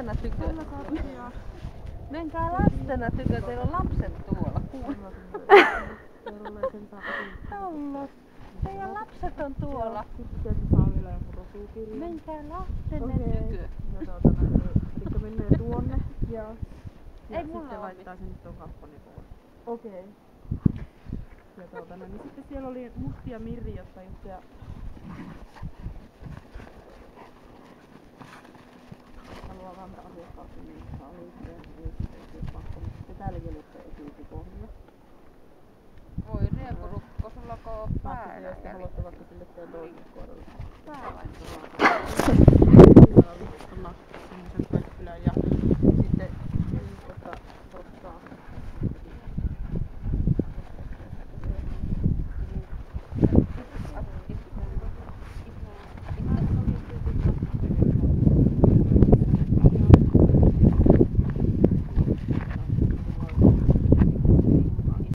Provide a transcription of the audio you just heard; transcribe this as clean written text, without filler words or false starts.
lastena tykö. Menkää lastena tykö, teillä on lapset tuolla. Tollot. Teidän lapset on tuolla. Menkää lastenne tykö. Elikkä menee tuonne. Joo. Ja Ei mulla sitten oo laittaa sen tuon kapponipuun. Okei. Ja niin sitten siellä oli Musti ja Mirri, jotka just haluaa vähän asiakkaasti, niin saa liittyen pakko, mutta sitten täälläkin oli se esitypohja. Voi riekurukko, sulla koo päällä. Jos te haluatte vaikka sille teidän toiselle koiralle.